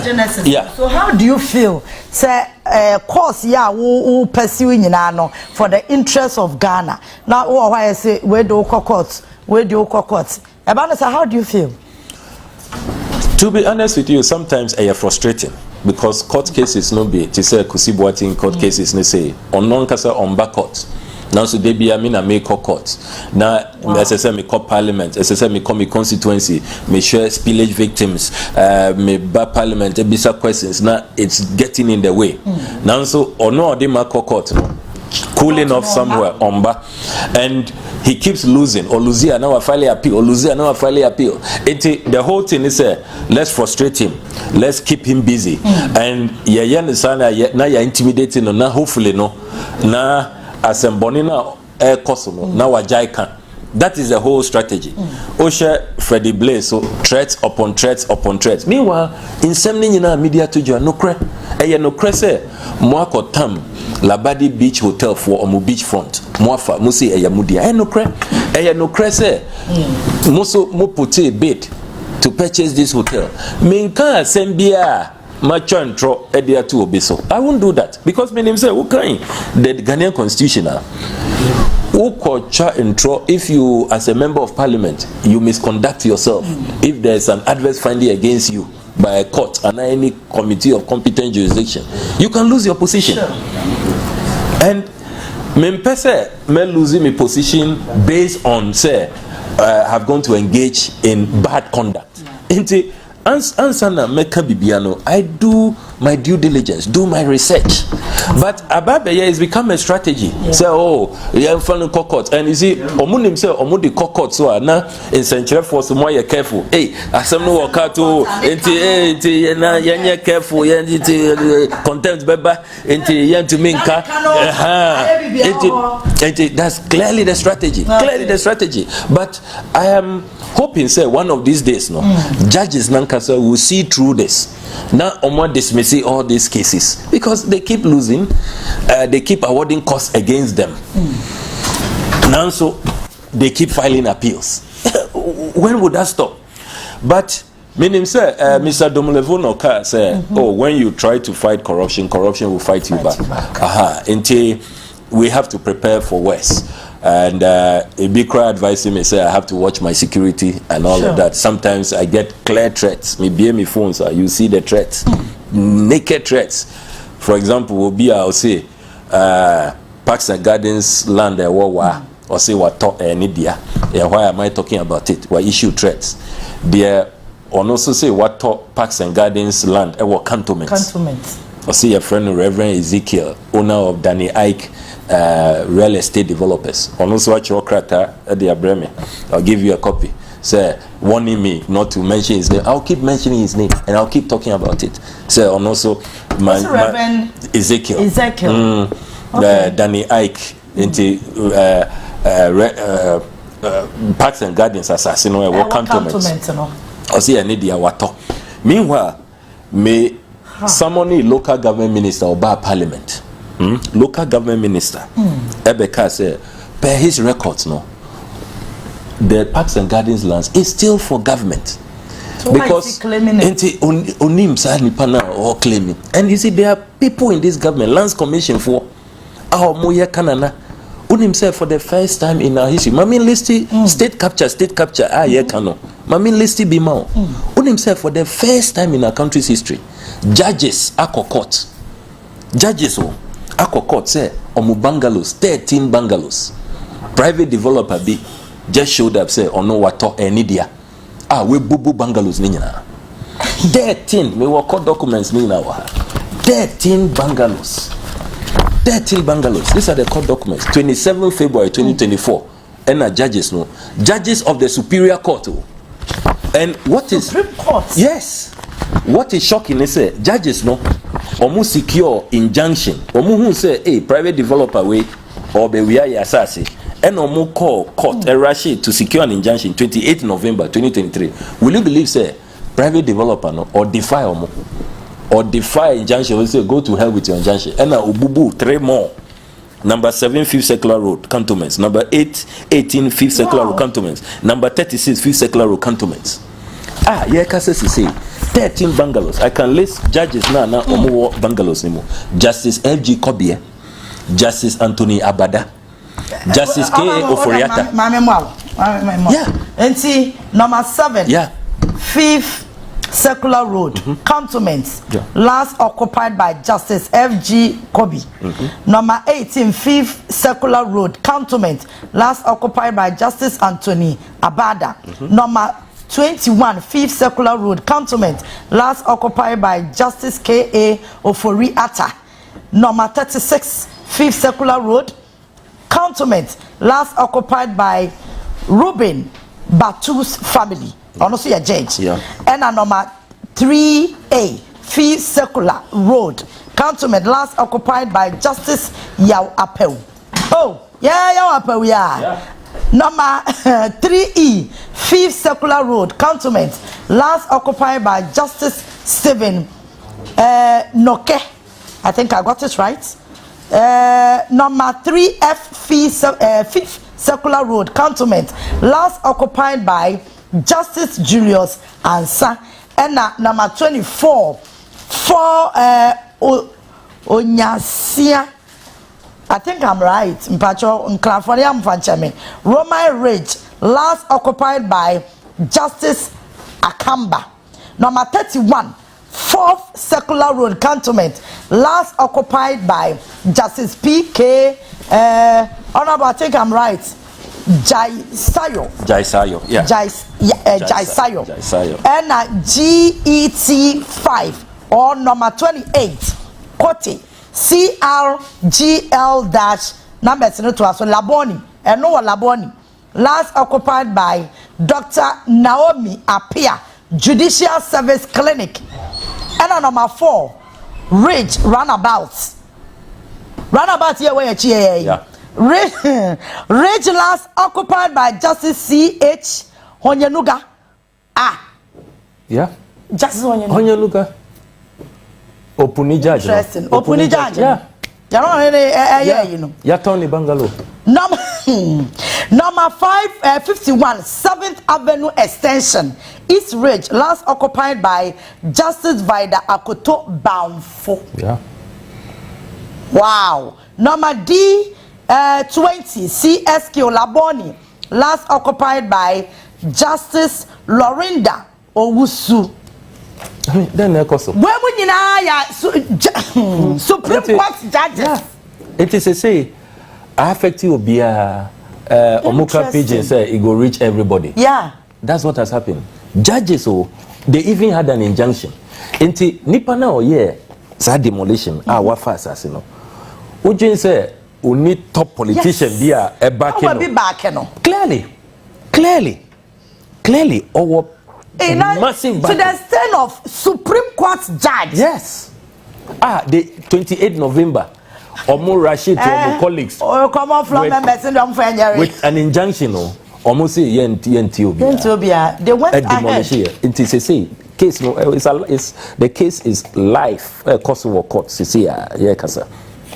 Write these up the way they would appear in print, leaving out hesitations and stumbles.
Genesis. Yeah. So how do you feel? Say, course, yeah, who pursuing for the interest of Ghana. Now, why I say where do courts? How do you feel? To be honest with you, sometimes I am frustrating because court cases no be to say Kusibuatin court cases ne say on non kasa on back court. Now so they be na make court. Now as I say me call parliament, as I say me call me constituency, me share spillage victims, me ba parliament, bisa questions. Now it's getting in the way. Now so Onua they make court no. Cooling off somewhere omba, and he keeps losing or losing now finally appeal or losing now finally appeal. The whole thing is let's frustrate him, let's keep him busy, and now you're intimidating no now hopefully no now as a bonina air costume now a jaikan. That is the whole strategy. Osha Freddie Blaze so threats upon threats upon threats. Meanwhile, in some media to join no cre no crese Moako Tam Labadi Beach Hotel for Omu Beachfront. Moafa Musi Eyamudia. No cre no crese Muso Mopute bid to purchase this hotel. Minka Sembia Machantro Edia to Obeso. I won't do that because my name say okay the Ghanaian constitution. If you, as a member of parliament, you misconduct yourself, if there is an adverse finding against you by a court and any committee of competent jurisdiction, you can lose your position. Sure. And me losing my position based on say have gone to engage in bad conduct. Ansana meka bibiano, I do my due diligence, do my research. But Ababe has become a strategy. Say, oh, yeah, found court. And you see, Omunim say, Omudi court, so now in Central Force, more you're careful. Hey, Asam no wakato, enti careful, contempt beba, enti to minka. That's clearly the strategy. Clearly the strategy. But I am hoping, say, one of these days, no, judges Nankasa will see through this. Now, Onua dismissing all these cases because they keep losing, they keep awarding costs against them. Now, so they keep filing appeals. When would that stop? But meaning, sir, Mr. Domolevo Noka said, "Oh, when you try to fight corruption, corruption will fight you back." Until we have to prepare for worse. And Ibikra advising me say I have to watch my security and all of that. Sometimes I get clear threats. Me be my phone, so you see the threats, naked threats. For example, I'll say Parks and Gardens land or say what talk Nidia. Why am I talking about it? Why issue threats? There or also say what talk Parks and Gardens land or cantonments. Or see a friend Reverend Ezekiel, owner of Danny Ike. Real estate developers. On also watch your crata at the Abreme. I'll give you a copy. Say warning me not to mention his name. I'll keep mentioning his name and I'll keep talking about it. Say on also my Ezekiel. Okay. Danny Ike into Parks and Gardens assassin or what cantonments. I'll see an idiot wato. Meanwhile, may someone local government minister or bar parliament. Local government minister Ebeka said per his records no the Parks and Gardens lands is still for government. So because onim sa nipana or claiming. And you see there are people in this government lands commission for our moye kanana unim say for the first time in our history mamin listy state capture ye kano mamin listy bimao unim say for the first time in our country's history judges court Court say Omu bungalows, 13 bungalows. Private developer B just showed up say Onua to Enidia. We bubu bungalows niña. 13 me work documents niña wa. 13 bungalows. 13 bungalows. These are the court documents. 27 February 2024. And judges no. Judges of the Superior Court. And what is Supreme Court? Yes. What is shocking is say judges no omu secure injunction omu who say private developer way or be we are assassin and omu call court rush to secure an injunction 28 November 2023. Will you believe say private developer no or defy omu or defy injunction will say go to hell with your injunction and ububu 3 more number 7 5th Circular Road cantonments, number 8 18 5th Circular Road cantonments, number 36 5th Circular Road cantonments. Yeah, Cassisi say 13 bungalows. I can list judges now omo bungalows nimo. Justice F.G. Kobie, Justice Anthony Abada, Justice K.A. Oforiata. Yeah. And see, number 7. Yeah. 5th Circular Road, Cantonment, last occupied by Justice F.G. Kobe. Number 18, 5th Circular Road, Cantonment, last occupied by Justice Anthony Abada. Number 21, 5th Circular Road, Cantonment, last occupied by Justice K.A. Oforiata. Number 36, 5th Circular Road, Cantonment, last occupied by Ruben Batu's family. Also a judge. Yeah. And a number 3A, 5th Circular Road, Cantonment, last occupied by Justice Yao Apeu. Oh, yeah, Yao Apeu, yeah. Number 3E, 5th Circular Road, Cantonment, last occupied by Justice Stephen Noke. I think I got it right. Number 3F, 5th Circular Road, Cantonment, last occupied by Justice Julius Ansa. And number 24, 4 Onyasia. I think I'm right. Roman Ridge, last occupied by Justice Akamba. Number 31, 4th Circular Road, Cantonment, last occupied by Justice P.K. Honorable, I think I'm right. Jai Sayo. Yeah. Jai Sayo. And GET 5 or number 28, Kote. CRGL dash number to us Laboni and no Laboni, last occupied by Dr. Naomi Apia, Judicial Service Clinic. And number 4, Ridge Runabout here where yeah. Ridge last occupied by Justice C.H. Honyanuga. Yeah. Justice Honyanuga. Opuni judge. Interesting. Opuni judge. Yeah. You know. Yeah, Tony Bungalow. Number 51, 7th Avenue Extension, East Ridge, last occupied by Justice Vida Akoto Baumfo. Yeah. Wow. Number D 20, CSQ Laboni, last occupied by Justice Lorinda Owusu. Then when we Supreme Court judges. Yeah. It is a say affecting Obia Omuka pigeon say it go reach everybody. Yeah. That's what has happened. Judges they even had an injunction. Inti nipa na yeah, sa demolition what fast as you know. Ujin say we need top politician be a back clearly our massive to the extent of Supreme Court judge. Yes. The 28th November, Omo Rashid to Omo colleagues. Come on from members with an injunction. Almost say Yentobia. They went ahead. It is a say case. No, the case is live. Kosovo court.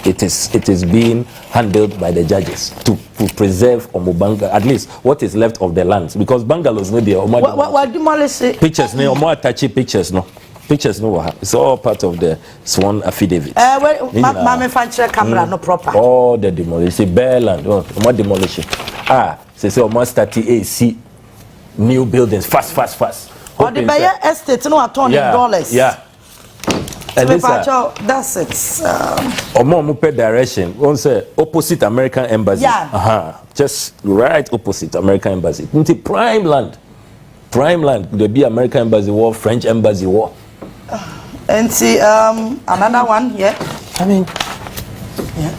It is being handled by the judges to preserve Omobanga, at least what is left of the lands, because bungalows no there. What demolish pictures no more touchy pictures no. Pictures no. It's all part of the sworn affidavit. Mama fancy camera no proper. All the demolition, bare land. More demolition. Say almost 38 new buildings fast. Or the buyer estate no $100. Yeah. And that's it. Omo pay direction. One say opposite American embassy. Yeah. Just right opposite American embassy. Into prime land. There be American embassy war, French embassy war. And see another one. Yeah. I mean, yeah.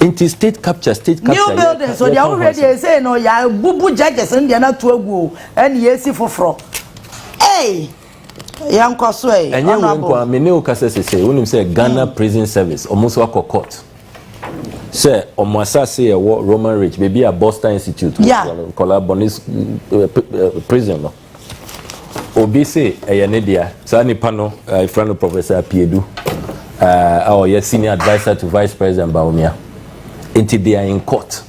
Into state capture. New buildings. So they already say no. Yeah, bubu judges and they are not to go and yes for. Hey. Young Cosway. And you when say Ghana Prison Service, almost a court. Say, Omasa say a Roman Ridge, maybe a Boston Institute, Colabonis prison. Obi say a Yanedia, Sani Pano, a friend of Professor Piedu, our senior advisor to Vice President Baumia. Until they are in court.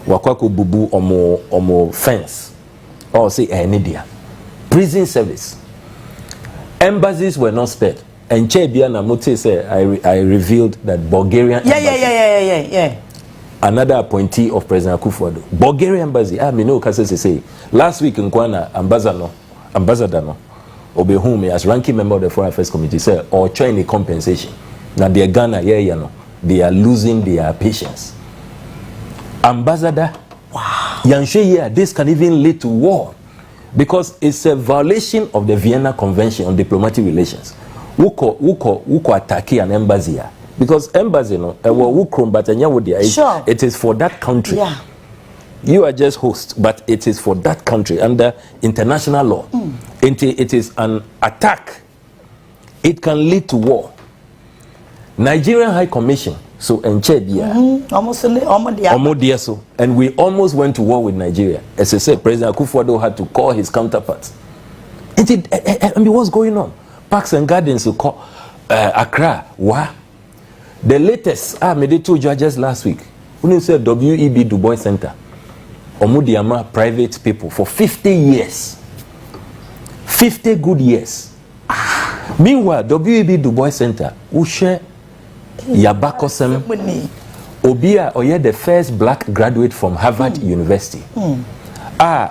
Wakwaku Bubu Omo fence. Or say a Yanedia. Prison Service. Embassies were not spared. And Chebia Namote said, I revealed that Bulgarian embassy, Yeah. another appointee of President Akufo-Addo, Bulgarian embassy, no Kasese say, last week in Kwana, ambassador no, Obehume, as ranking member of the Foreign Affairs Committee, said, or try any compensation. Now they're Ghana, they are losing their patience. Ambassador, wow. This can even lead to war because it's a violation of the Vienna Convention on Diplomatic Relations. Who attack an embassy because embassy sure. It is for that country. Yeah. You are just host, but it is for that country under international law. It is an attack. It can lead to war. Nigerian High Commission, so and we almost went to war with Nigeria. As I said, President Akufo-Addo had to call his counterparts. And what's going on? Parks and Gardens will call Accra. What? The latest, made it 2 judges last week. Who said WEB Du Bois Center? Omudiama private people for 50 years. 50 good years. Meanwhile, WEB Du Bois Center, Ushe Yabakosem Obia Oye, the first black graduate from Harvard University.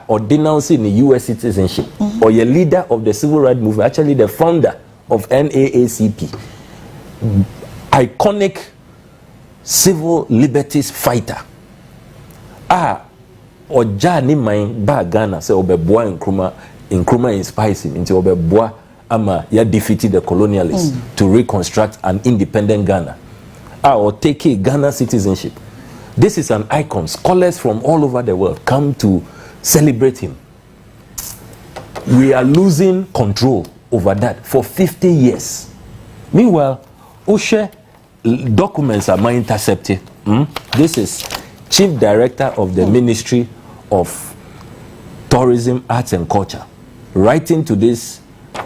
Or denouncing the US citizenship. Or a leader of the civil rights movement, actually the founder of NAACP. Iconic civil liberties fighter. Or Jani Main Ba Ghana say Obeboa Nkrumah inspires him into Obeboa Ama ya defeated the colonialists to reconstruct an independent Ghana. Or take Ghana citizenship. This is an icon. Scholars from all over the world come to celebrate him. We are losing control over that for 50 years. Meanwhile, Ushe documents are intercepted. This is Chief Director of the Ministry of Tourism, Arts and Culture, writing to this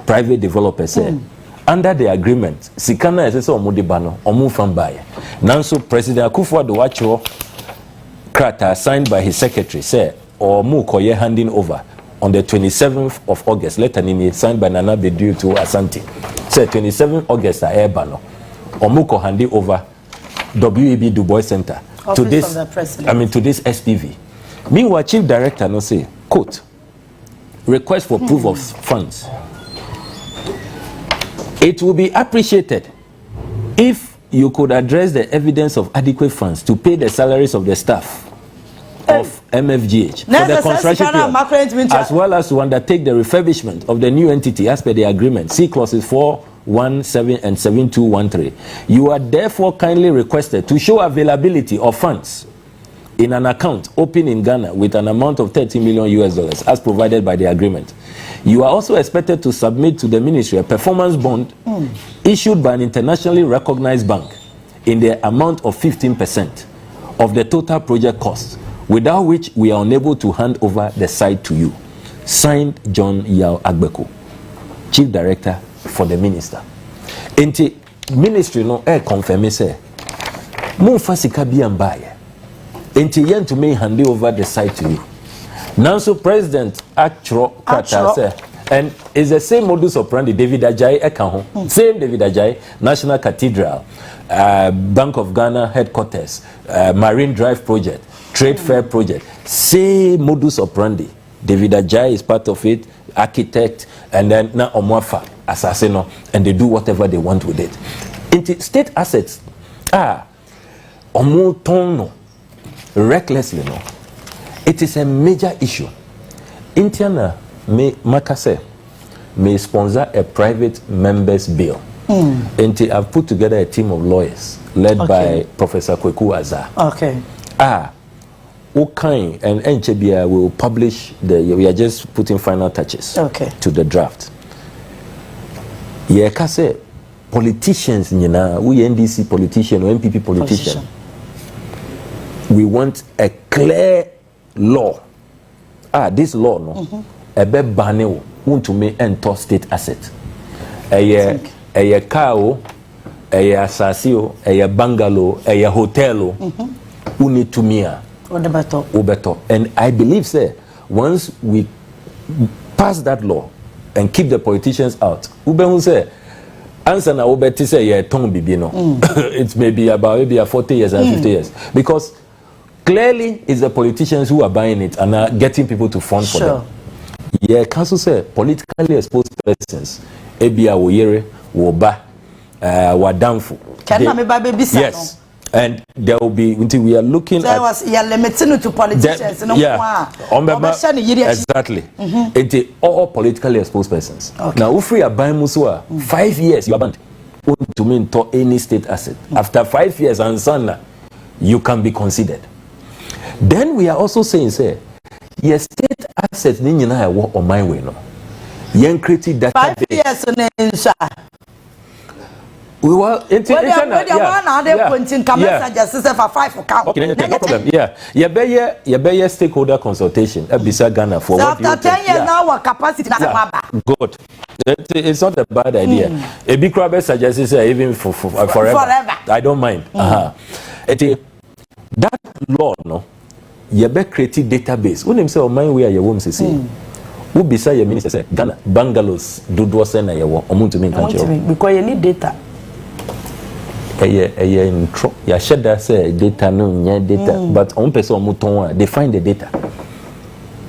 private developer said, under the agreement, Sikana is also Omudibano, Omu from Baye. Now, so President Akufo-Addo Wacho Krata signed by his secretary said, or Mukoye handing over on the 27th of August, letter nini signed by Nana Bediu to Asante. Said 27th August a Ebano. Or Muko handing over WEB Du Bois Center to this, to this SPV. Meanwhile, Chief Director no say, quote, request for proof of funds. It will be appreciated if you could address the evidence of adequate funds to pay the salaries of the staff of MFGH for the construction period, as well as to undertake the refurbishment of the new entity as per the agreement. See clauses 417 and 7213. You are therefore kindly requested to show availability of funds in an account open in Ghana with an amount of $30 million as provided by the agreement. You are also expected to submit to the ministry a performance bond issued by an internationally recognized bank in the amount of 15% of the total project cost, without which we are unable to hand over the site to you. Signed, John Yao Agbeko, Chief Director for the Minister. Enti ministry no confirm say mo fasika bi ambaye. Enti yen to me hand over the site to you. Now so President Achro Kata say, and it's the same modus operandi David Ajayi eka same David Ajayi, National Cathedral, Bank of Ghana headquarters, Marine Drive project, Trade Fair project, same modus operandi. David Ajayi is part of it, architect, and then na Omwafa assassino, and they do whatever they want with it. Into state assets omotono recklessly no. It is a major issue. Indiana may sponsor a private members bill. And I've put together a team of lawyers led by Professor Kweku Azar. Okay, and NCBI will publish we are just putting final touches to the draft. Yeah, say politicians, we NDC politician or MPP politician. We want a clear law. This law, no, a be baneo want to me enter state asset. A car, a assasio, a bungalow, a hotel, who need to me. And I believe, sir, once we pass that law, and keep the politicians out. Ube who say, answer na ube ti say yeah tongue bibi no. It may be about maybe 40 years and 50 years because clearly it's the politicians who are buying it and are getting people to fund for them. Yeah, council say politically exposed persons, ebia wo yere, wo ba, wa damfo. Yes. And there will be until we are looking there was limited to politicians exactly until all politically exposed persons. Now if we are buying musua 5 years you are banned to mean to any state asset. After 5 years and son you can be considered. Then we are also saying say your state assets ni nyina work on my way no yen create database 5 years nensha we were into no problem. Yeah, stakeholder consultation. Ebisa Ghana for what after 10 years now, our capacity. Good. It's not a bad idea. A big crowd suggests even for forever. I don't mind. That law, no, you be creative database. When him say, "Oh, mind where you want to see." Who beside your minister say, "Ghana bungalows do do send you want to mean because you need data." Intro. Ya share say data no data, but on person muton they find the data.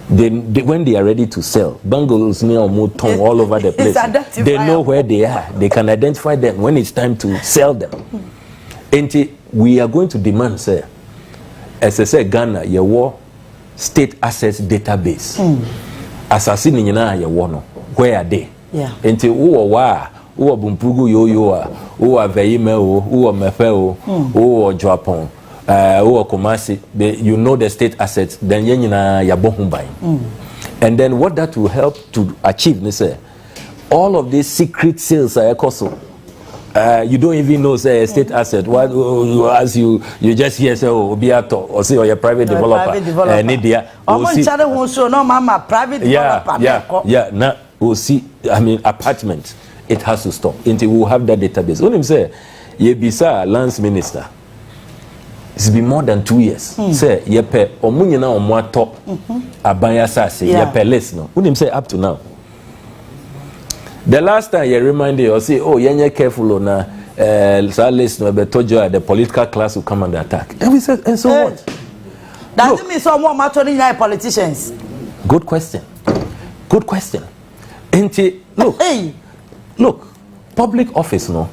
They when they are ready to sell, bungalows near muton all over the place. They know where they are. They can identify them when it's time to sell them. And we are going to demand, say, as I said, Ghana, your state assets database. Assassin in your where are they? Yeah. Until who bumpugu yo who are veime who are mefeo who are Japan who are Kumasi, you know the state assets, then yenina yabohumbai. And then what that will help to achieve, say, all of these secret sales are also you don't even know say a state asset. What as you just hear say Obiato or say or your private developer Nidia private developer now we'll see. I mean apartment. It has to stop until we have that database. When him say, "Yebisa Lance Minister," it's been more than 2 years. Say, "Yepe omunyina omwato abanya sase yepe list no." When him say up to now, the last time you remind you, say, "Oh, yenye careful na list no be told you the political class will come under attack." And we said, and so what? Does it mean some more mattering politicians? Good question. Good question. Until look. Look, public office, no,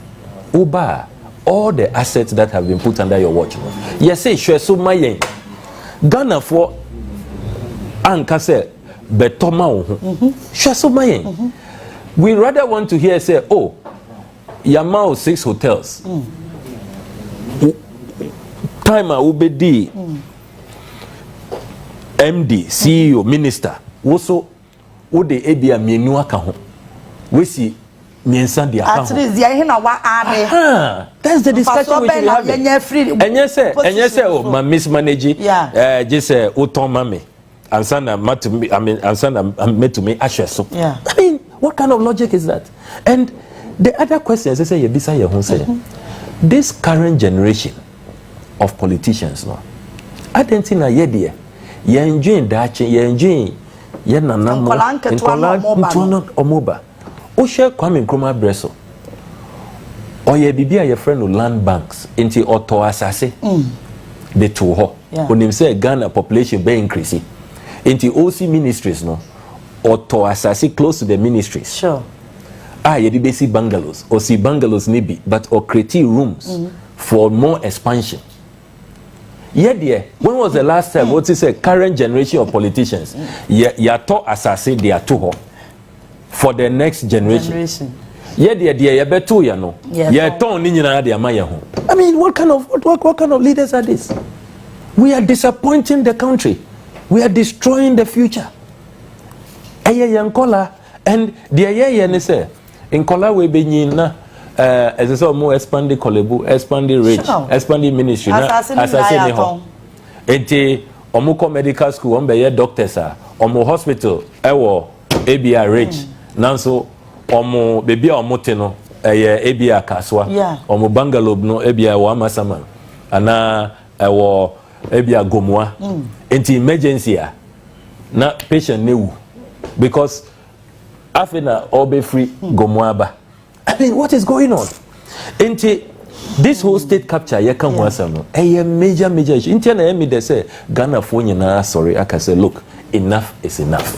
Uber, all the assets that have been put under your watch. No? Yes, say, sure, so my Ghana for Ankase, Betoma, sure, so my we rather want to hear say, oh, Yamao 6 hotels. Time Ubedi, MD, CEO, Minister, also, would the ABA Menua Kaho? We see. At least that's the discussion we should have. And yes, oh, my mismanaging. Just automame. And son, I mean, and son, made to me ashes. Yeah. I mean, what kind of logic is that? And the other question is, say, this current generation of politicians, no, I don't think you're enjoying that. You're enjoying. You're not Omoba. Osha Kwame Nkrumah Breso. Oye bibi a your friend no land banks into auto assassin. The two when him say Ghana population be increasing. Into OC ministries no auto assassin close to the ministries. Sure. You the basic bungalows or see bungalows maybe, but or create rooms for more expansion. Dear, when was the last time what is a current generation of politicians? Ya to assassin they are too for the next generation. Dear, better you know. I mean, what kind of leaders are this? We are disappointing the country. We are destroying the future. And the say in Kola we be na as I saw more expanding Kolebu, expanding rich, expanding ministry, assassin ho. Enti omuko medical school, ombe doctors are, omo hospital, ewo ABR rich. Nanso omo baby omote no ABR kaswa, omo bungalow no ABR wa masama, ana ewo ABR gomwa. Enti emergency na patient newu because afena obe free gomoaba. I mean, what is going on? This whole state capture, you can a major issue. Intiana, they say Ghana for sorry, I can say, look, enough is enough.